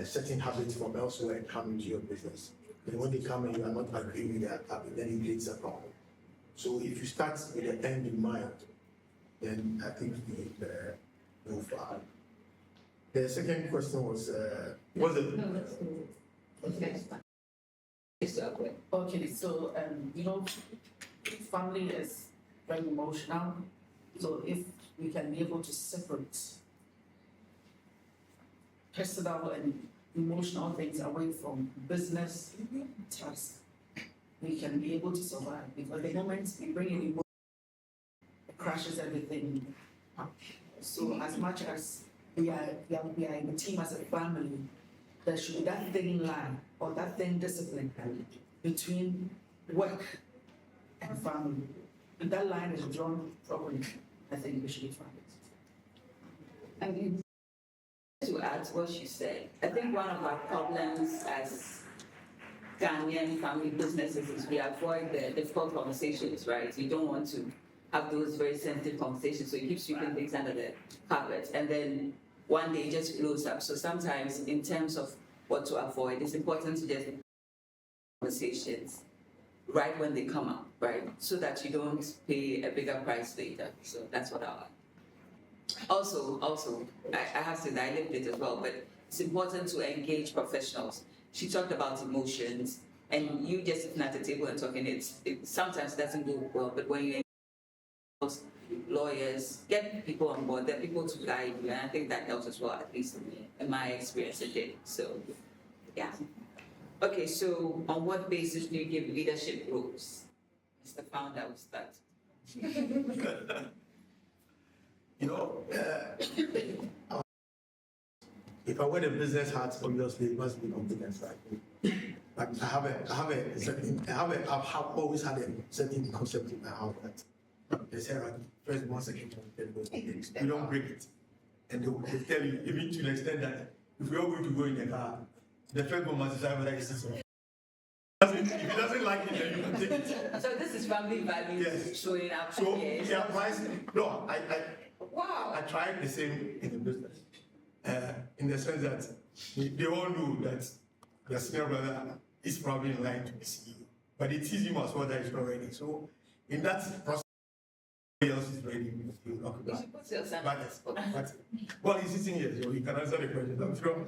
certain habits from elsewhere and come into your business. And when they come and you are not agreeing with that habit, then it creates a problem. So if you start with the end in mind, then I think you go far. The second question was No, let's do next one. Okay, so, family is very emotional. So if we can be able to separate personal and emotional things away from business tasks, we can be able to survive. Because the moment we bring in emotion, it crashes everything up. So as much as we are in a team as a family, there should be that thin line or that thin discipline between work and family. If that line is drawn properly, I think we should be fine. I mean, to add to what she said, I think one of our problems as Ghanaian family businesses is we avoid the difficult conversations, right? You don't want to have those very sensitive conversations, so you keep sweeping things under the carpet, and then one day it just blows up. So sometimes, in terms of what to avoid, it's important to just conversations right when they come up, right? So that you don't pay a bigger price later. So that's what I also, I have to dilate it as well, but it's important to engage professionals. She talked about emotions, and you just sitting at the table and talking, it sometimes doesn't go well, but when you engage lawyers, get people on board, there are people to guide you, and I think that helps as well, at least in my experience it did. So, yeah. Okay, so on what basis do you give leadership roles? Mr. Founder will start. If I wear the business hat, obviously it must be confidence, right? But I've always had a certain concept in my heart that they say, right, first one, second one, third one. We don't break it. And they tell you, even to the extent that if we are going to go in the car, the first one must decide whether it's so. If he doesn't like it, then you can take it. So this is family values showing up. So yeah, price. No, Wow. I tried the same in the business, in the sense that they all know that the senior brother is probably in line to be CEO, but it is him as well that is not ready. So in that process, everybody else is ready. You should put yourself on the spot. But well, he's sitting here, so he can answer the question. I'm sure.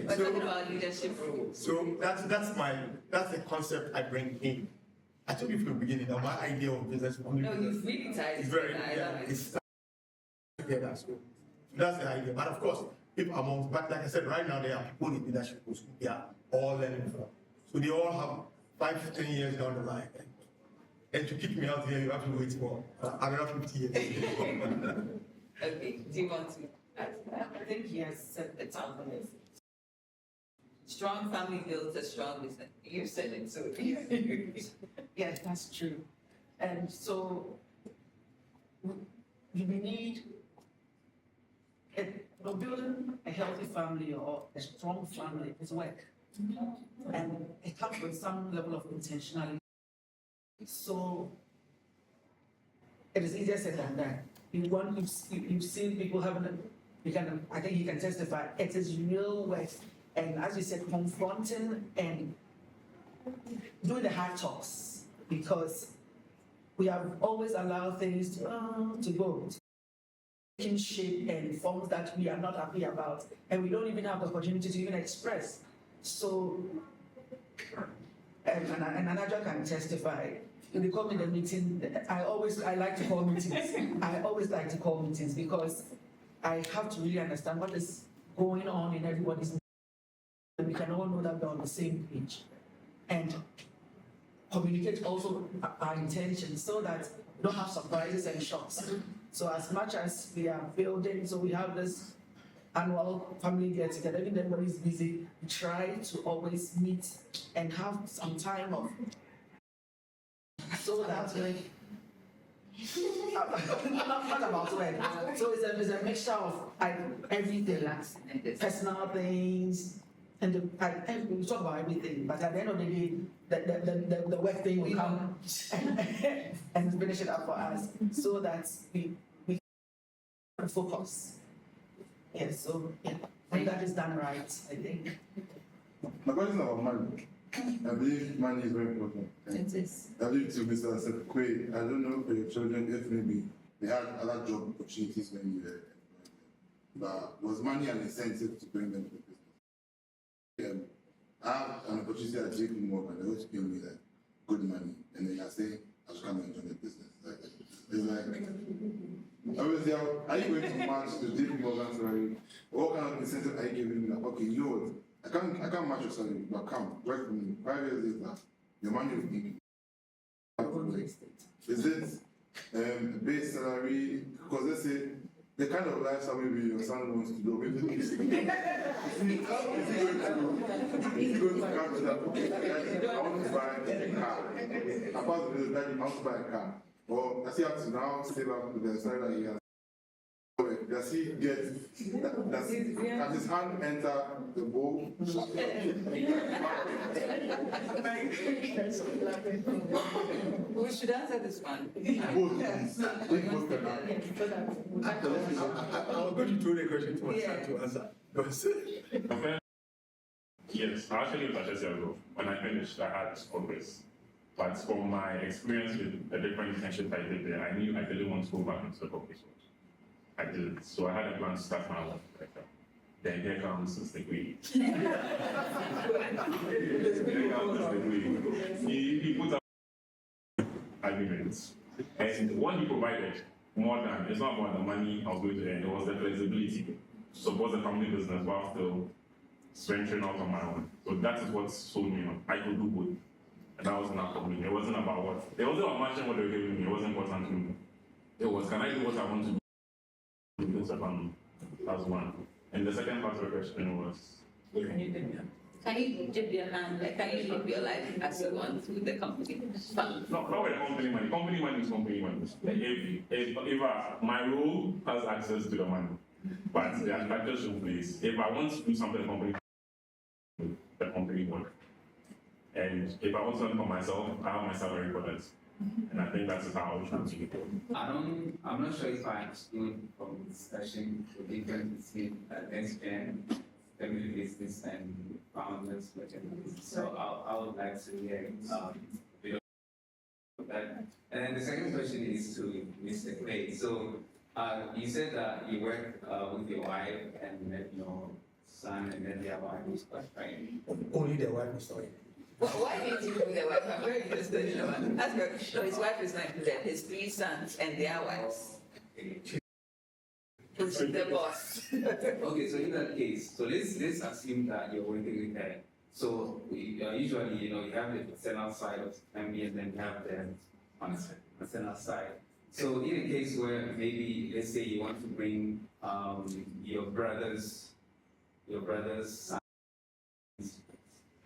But talking about leadership roles. So that's the concept I bring in. I told you from the beginning that my idea of business No, you've really tied is it very together. it's together. So that's the idea. But of course, if amongst, but like I said, right now there are people in leadership roles they are all learning from. So they all have 5 to 10 years down the line. And to keep me out here, you have to wait for another 50 years. Okay, do you want to add? I think he has said the time. Strong family builds a strong business. You said it, so. Yes, that's true. And so we need building a healthy family or a strong family is work. And it comes with some level of intentionality. So it is easier said than done. You've seen people having I think you can testify, it is real work. And as you said, confronting and doing the hard talks, because we have always allowed things to go, taking shape and forms that we are not happy about, and we don't even have the opportunity to even express. So, and Anaja can testify. They call me the meeting. I like to call meetings. I always like to call meetings because I have to really understand what is going on in everybody's life. And we can all know that we're on the same page. And communicate also our intentions so that we don't have surprises and shocks. So as much as we are building, so we have this annual family get together, even everybody's busy, we try to always meet and have some time off. So that not about work. So it's a mixture of everything, personal things, and we talk about everything. But at the end of the day, the work thing will come and finish it up for us, so that we can focus. Yes, so yeah, when that is done right, I think. My question is about money. I believe money is very important. It is. I believe to Mr. Seth Quaye, I don't know for your children if maybe they had other job opportunities when you were employed, but was money an incentive to bring them to the business? I have an opportunity at JP Morgan, they always pay me like good money, and then I say I should come and join the business. It's like, obviously, are you going to match the JP Morgan salary? What kind of incentive are you giving me? Like, okay, you know what? I can't match your salary, but come, work for me. 5 years later, your money will be. Is it a base salary? Because let's say the kind of lifestyle maybe your son wants to do, maybe he's going to come to that, okay, I want to buy a car. Apart from this, daddy, I want to buy a car. Or I see have to now save up with the salary that he has. Does he get, can his hand enter the bowl? Who should answer this one? I was going to throw the question to my son to answer. Yes, I actually was Ashesi ago. When I finished, I had progress. But from my experience with the different internships I did there, I knew I didn't want to go back into the corporate world. I did. So I had a plan to start my own. Then here comes Seth Quaye. He put up agreements. And what he provided, more than, it's not about the money I was going to earn, it was the flexibility to support the family business while still venturing out on my own. So that is what sold me on. I could do both. And that was enough for me. It wasn't about what, it wasn't about matching what they were giving me, it wasn't important to me. It was, can I do what I want to do? That's one. And the second part of the question was, Can you dip your hand, like, can you live your life as you want through the company? not with the company money. Company money is company money. If my role has access to the money, but there are factors in place. If I want to do something, the company work. And if I want something for myself, I have my salary for that. And I think that is how we should do it. I'm not sure if I understood from the discussion the difference between next-gen family business and founders. So I would like to hear a bit of that. And then the second question is to Mr. Quaye. So you said that you work with your wife and then your son and then their wife is right? Only the wife is sorry. Why did you do the wife? I'm very interested in the one. So his wife is not included, his 3 sons and their wives. Who's the boss? Okay, so in that case, so let's assume that you're working with her. So usually, you have the paternal side of the family and then you have the maternal side. So in a case where maybe, let's say you want to bring your brother's sons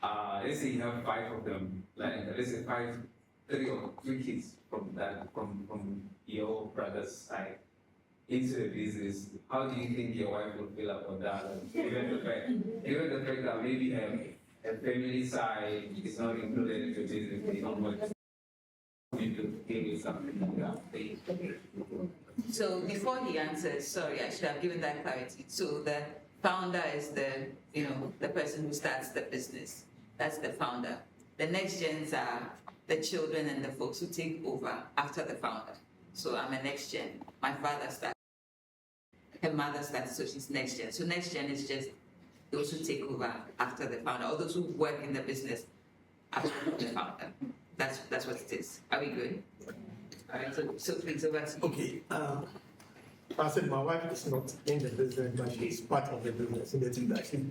let's say you have 5 of them, like let's say 3 or 2 kids from your brother's side into the business, how do you think your wife would feel about that? Given the fact that maybe a family side is not included in the business, they don't want to give you something like that. So before he answers, sorry, I should have given that clarity. So the founder is the person who starts the business. That's the founder. The next gens are the children and the folks who take over after the founder. So I'm a next gen. My father started. Her mother started, so she's next gen. So next gen is just those who take over after the founder, or those who work in the business after the founder. That's what it is. Are we good? All right, so please over to you. Okay. I said my wife is not in the business, but she's part of the business. In the thing that she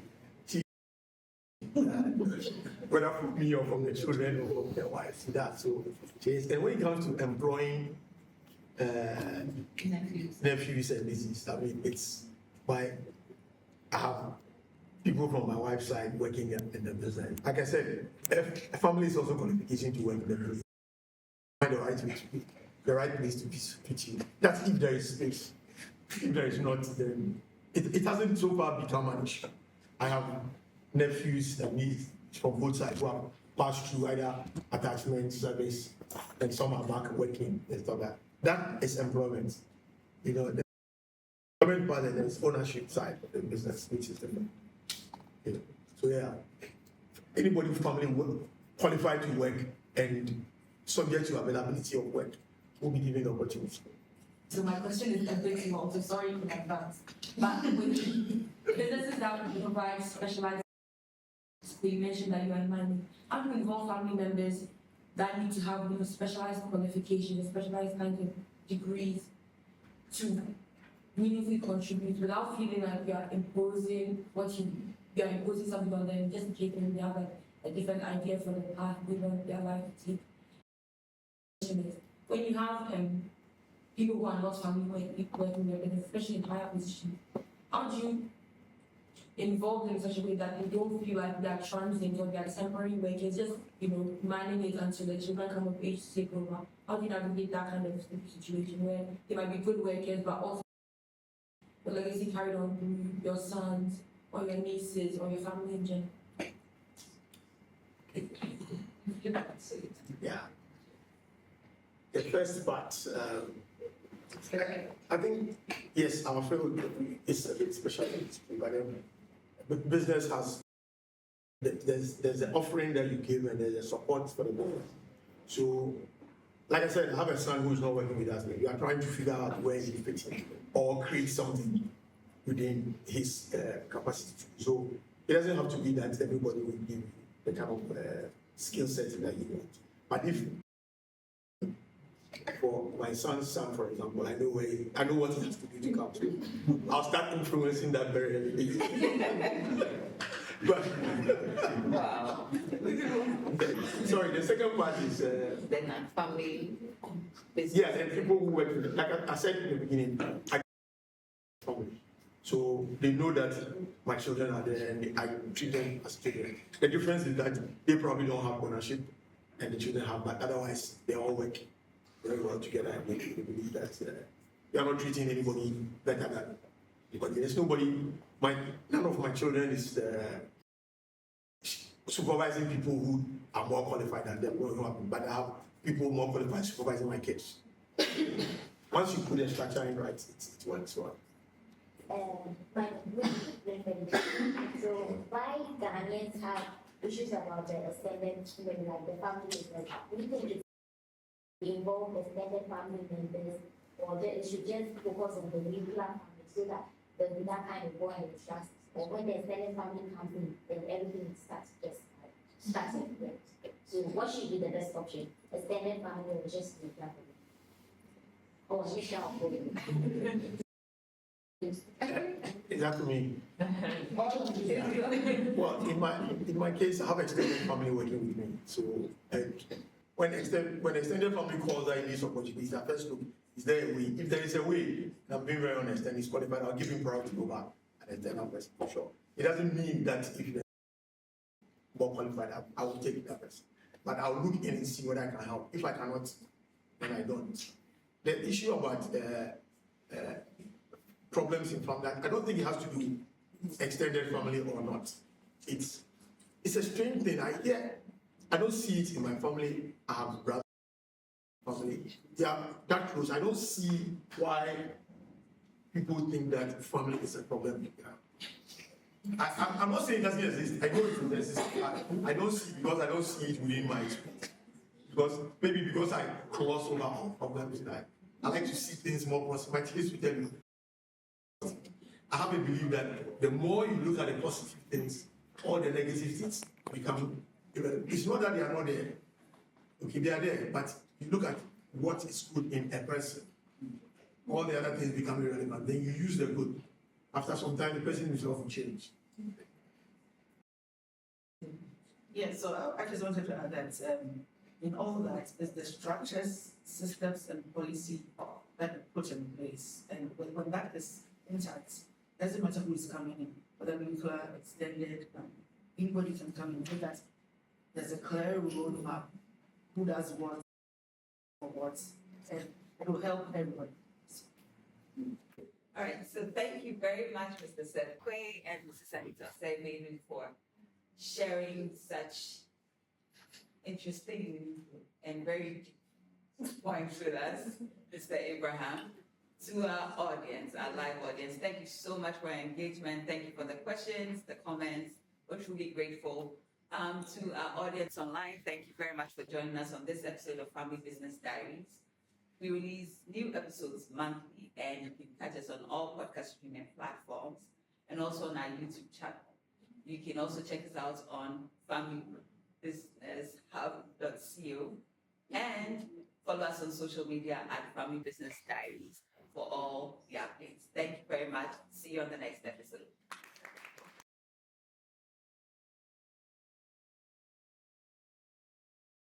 whether from me or from the children or from the wife, that so she is. And when it comes to employing nephews and nieces, I mean, it's why I have people from my wife's side working in the business. Like I said, a family is also qualification to work in the business. Find the right way to be, the right place to be teaching. That's if there is space. If there is not, then it hasn't so far become an issue. I have nephews and nieces from both sides who have passed through either attachment service and some are back working and stuff like that. That is employment. You know, the employment part and there's ownership side of the business, which is different. You know, so yeah, anybody with family qualified to work and subject to availability of work will be given the opportunity. So my question is a bit long, so sorry in advance. But with businesses that provide specialized, you mentioned that you are managing. How do you involve family members that need to have specialized qualifications, specialized kinds of degrees to meaningfully contribute without feeling like you are imposing you are imposing something on them just in case they have a different idea for the path they want their life to take? When you have people who are not family working there, especially in higher positions, how do you involve them in such a way that they don't feel like they're transient or they're temporary workers, just manning it until the children come of age to take over? How do you navigate that kind of situation where they might be good workers, but also the legacy carried on through your sons or your nieces or your family in general? Yeah. The first part, I think, yes, our field is a bit special, but business has, there's an offering that you give and there's a support for the business. So, like I said, I have a son who's not working with us. We are trying to figure out where he fits in or create something within his capacity. So, it doesn't have to be that everybody will give the kind of skill set that you want. But if for my son's son, for example, I know what he has to do to come to. I'll start influencing that very early. But Wow. sorry, the second part is Then family business. yeah, and people who work with, like I said in the beginning, family. So they know that my children are there and I treat them as children. The difference is that they probably don't have ownership and the children have, but otherwise they all work very well together, and we believe that we are not treating anybody better than anybody. There's nobody. None of my children is supervising people who are more qualified than them. But I have people more qualified supervising my kids. Once you put the structure in right, it works well. So why Ghanaians have issues about the extended children, like the family business? We think it's involve extended family members, or that it should just focus on the nuclear family so that there'll be that kind of bond and trust. Or when the extended family comes in, then everything starts starting. So what should be the best option? Extended family or just nuclear family? Or nuclear family? Is that to me? Well, in my case, I have extended family working with me. So when extended family calls that in this opportunity, I first look, is there a way? If there is a way, and I'm being very honest, and he's qualified, I'll give him priority over an external person for sure. It doesn't mean that if more qualified, I will take that person. But I'll look in and see whether I can help. If I cannot, then I don't. The issue about problems in family, I don't think it has to do with extended family or not. It's a strange thing. I don't see it in my family. I have brothers, family. They are that close. I don't see why people think that family is a problem. I'm not saying it doesn't exist. I know it does exist. I don't see it because I don't see it within my experience. Because I cross over all problems that I like to see things more positive. My case will tell you. I have a belief that the more you look at the positive things, all the negative things become irrelevant. It's not that they are not there. Okay, they are there, but you look at what is good in a person. All the other things become irrelevant. Then you use the good. After some time, the person himself will change. Yeah, so I just wanted to add that in all that is the structures, systems, and policy that are put in place. And when that is intact, doesn't matter who is coming in, whether nuclear, extended, anybody can come in. So that there's a clear roadmap, who does what, or what, and it will help everybody. All right, so thank you very much, Mr. Seth Quaye and Mrs. Anita Osei-Manu, for sharing such interesting and very deep points with us, Mr. Abraham. To our audience, our live audience, thank you so much for your engagement. Thank you for the questions, the comments. We're truly grateful. To our audience online, thank you very much for joining us on this episode of Family Business Diaries. We release new episodes monthly, and you can catch us on all podcast streaming platforms and also on our YouTube channel. You can also check us out on familybusinesshub.co and follow us on social media at Family Business Diaries for all the updates. Thank you very much. See you on the next